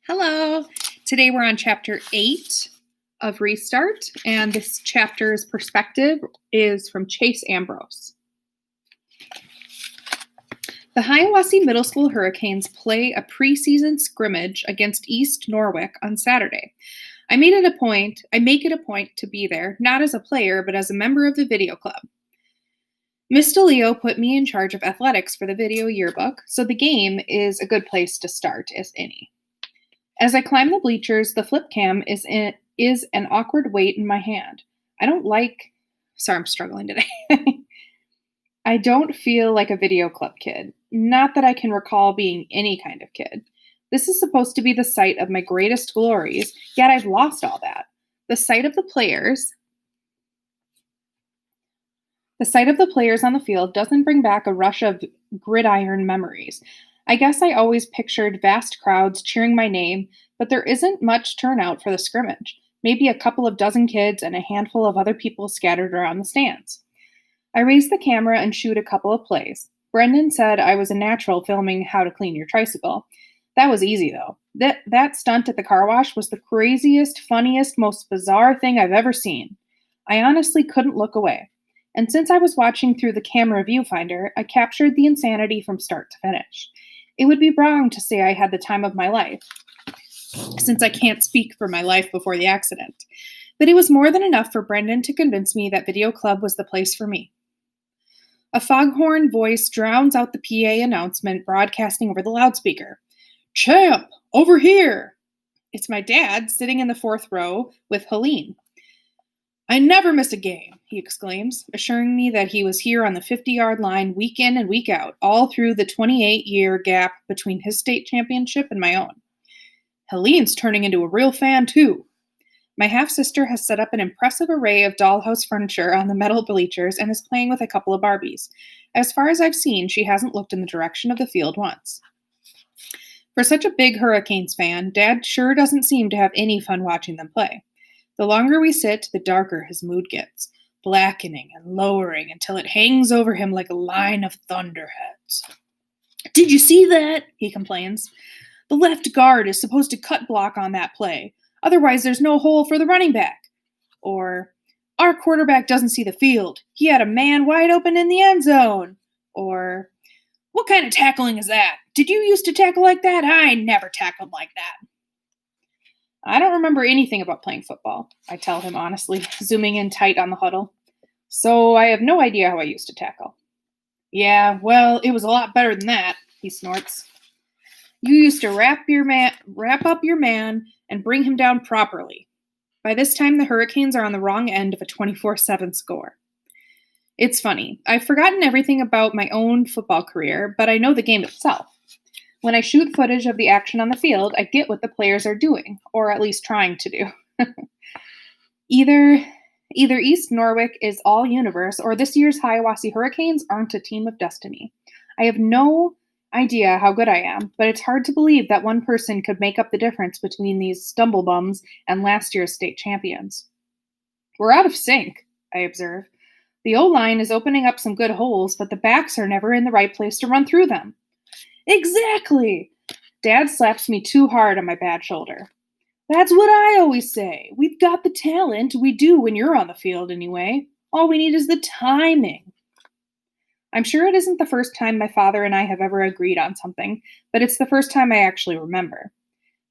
Hello. Today we're on chapter 8 of Restart, and this chapter's perspective is from Chase Ambrose. The Hiawassee Middle School Hurricanes play a preseason scrimmage against East Norwich on Saturday. I make it a point to be there, not as a player, but as a member of the video club. Miss DeLeo put me in charge of athletics for the video yearbook, so the game is a good place to start, if any. As I climb the bleachers, the flip cam is an awkward weight in my hand. Sorry, I'm struggling today. I don't feel like a video club kid. Not that I can recall being any kind of kid. This is supposed to be the site of my greatest glories, yet I've lost all that. The sight of the players on the field doesn't bring back a rush of gridiron memories. I guess I always pictured vast crowds cheering my name, but there isn't much turnout for the scrimmage. Maybe a couple of dozen kids and a handful of other people scattered around the stands. I raise the camera and shoot a couple of plays. Brendan said I was a natural filming how to clean your tricycle. That was easy, though. That stunt at the car wash was the craziest, funniest, most bizarre thing I've ever seen. I honestly couldn't look away. And since I was watching through the camera viewfinder, I captured the insanity from start to finish. It would be wrong to say I had the time of my life, since I can't speak for my life before the accident. But it was more than enough for Brendan to convince me that Video Club was the place for me. A foghorn voice drowns out the PA announcement broadcasting over the loudspeaker. "Champ, over here!" It's my dad sitting in the fourth row with Helene. "I never miss a game," he exclaims, assuring me that he was here on the 50-yard line week in and week out, all through the 28-year gap between his state championship and my own. Helene's turning into a real fan, too. My half-sister has set up an impressive array of dollhouse furniture on the metal bleachers and is playing with a couple of Barbies. As far as I've seen, she hasn't looked in the direction of the field once. For such a big Hurricanes fan, Dad sure doesn't seem to have any fun watching them play. The longer we sit, the darker his mood gets, blackening and lowering until it hangs over him like a line of thunderheads. "Did you see that?" he complains. "The left guard is supposed to cut block on that play. Otherwise, there's no hole for the running back." Or, "Our quarterback doesn't see the field. He had a man wide open in the end zone." Or, "What kind of tackling is that? Did you used to tackle like that? I never tackled like that." I don't remember anything about playing football, I tell him honestly, zooming in tight on the huddle. So I have no idea how I used to tackle. "Yeah, well, it was a lot better than that," he snorts. "You used to wrap up your man and bring him down properly." By this time, the Hurricanes are on the wrong end of a 24-7 score. It's funny. I've forgotten everything about my own football career, but I know the game itself. When I shoot footage of the action on the field, I get what the players are doing, or at least trying to do. Either East Norwich is all universe, or this year's Hiawassee Hurricanes aren't a team of destiny. I have no idea how good I am, but it's hard to believe that one person could make up the difference between these stumblebums and last year's state champions. "We're out of sync," I observe. "The O-line is opening up some good holes, but the backs are never in the right place to run through them." "Exactly!" Dad slaps me too hard on my bad shoulder. "That's what I always say. We've got the talent. We do when you're on the field anyway. All we need is the timing." I'm sure it isn't the first time my father and I have ever agreed on something, but it's the first time I actually remember.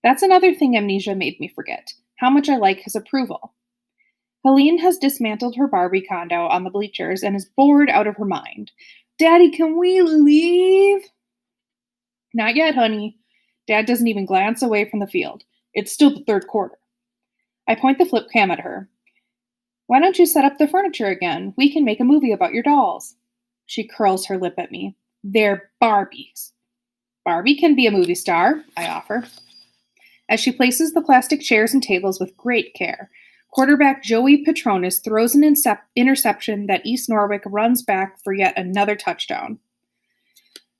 That's another thing amnesia made me forget, how much I like his approval. Helene has dismantled her Barbie condo on the bleachers and is bored out of her mind. "Daddy, can we leave?" "Not yet, honey." Dad doesn't even glance away from the field. It's still the third quarter. I point the flip cam at her. "Why don't you set up the furniture again? We can make a movie about your dolls." She curls her lip at me. "They're Barbies." "Barbie can be a movie star," I offer. As she places the plastic chairs and tables with great care, quarterback Joey Petronis throws an interception that East Norwich runs back for yet another touchdown.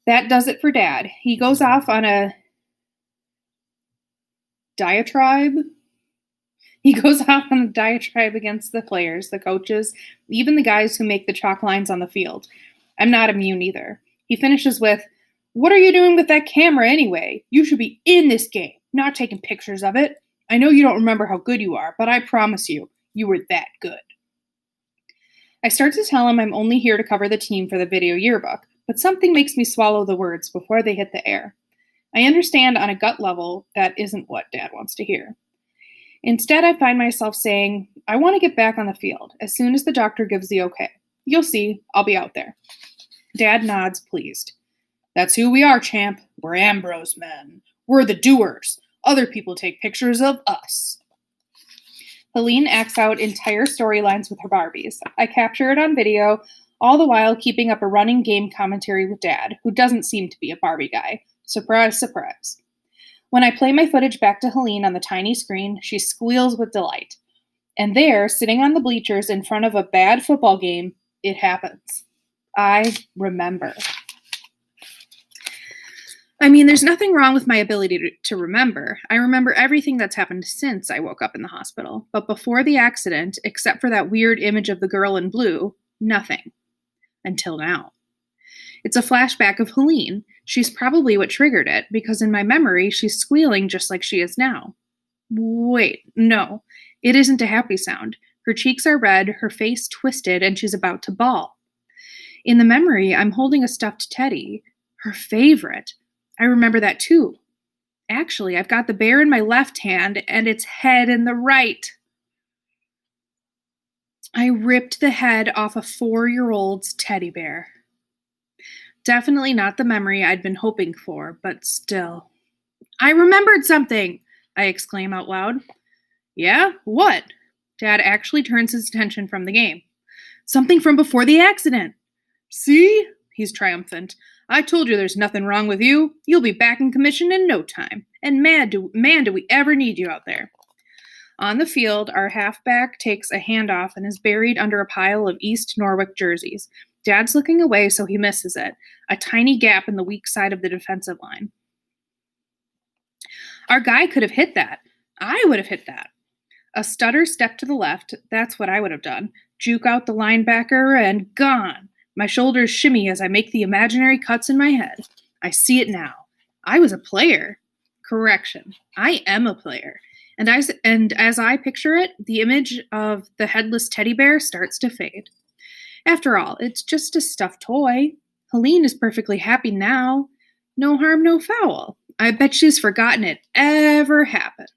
That does it for Dad. He goes off on a diatribe. Against the players, the coaches, even the guys who make the chalk lines on the field. I'm not immune either. He finishes with, What are you doing with that camera anyway? You should be in this game, not taking pictures of it. I know you don't remember how good you are, but I promise you, you were that good. I start to tell him I'm only here to cover the team for the video yearbook, but something makes me swallow the words before they hit the air. I understand on a gut level that isn't what Dad wants to hear. Instead, I find myself saying, I want to get back on the field as soon as the doctor gives the okay. You'll see, I'll be out there. Dad nods, pleased. That's who we are, champ. We're Ambrose men. We're the doers. Other people take pictures of us. Helene acts out entire storylines with her Barbies. I capture it on video, all the while keeping up a running game commentary with Dad, who doesn't seem to be a Barbie guy. Surprise, surprise. When I play my footage back to Helene on the tiny screen, she squeals with delight. And there, sitting on the bleachers in front of a bad football game, it happens. I remember. I mean, there's nothing wrong with my ability to remember. I remember everything that's happened since I woke up in the hospital. But before the accident, except for that weird image of the girl in blue, nothing. Until now. It's a flashback of Helene. She's probably what triggered it, because in my memory, she's squealing just like she is now. Wait, no. It isn't a happy sound. Her cheeks are red, her face twisted, and she's about to bawl. In the memory, I'm holding a stuffed teddy. Her favorite. I remember that too. Actually, I've got the bear in my left hand and its head in the right. I ripped the head off a 4-year-old's teddy bear. Definitely not the memory I'd been hoping for, but still. I remembered something, I exclaim out loud. Yeah? What? Dad actually turns his attention from the game. Something from before the accident. See? He's triumphant. I told you there's nothing wrong with you. You'll be back in commission in no time. And man, do we ever need you out there. On the field, our halfback takes a handoff and is buried under a pile of East Norwich jerseys. Dad's looking away, so he misses it. A tiny gap in the weak side of the defensive line. Our guy could have hit that. I would have hit that. A stutter step to the left, that's what I would have done. Juke out the linebacker and gone. My shoulders shimmy as I make the imaginary cuts in my head. I see it now. I was a player. Correction. I am a player. And as I picture it, the image of the headless teddy bear starts to fade. After all, it's just a stuffed toy. Helene is perfectly happy now. No harm, no foul. I bet she's forgotten it ever happened.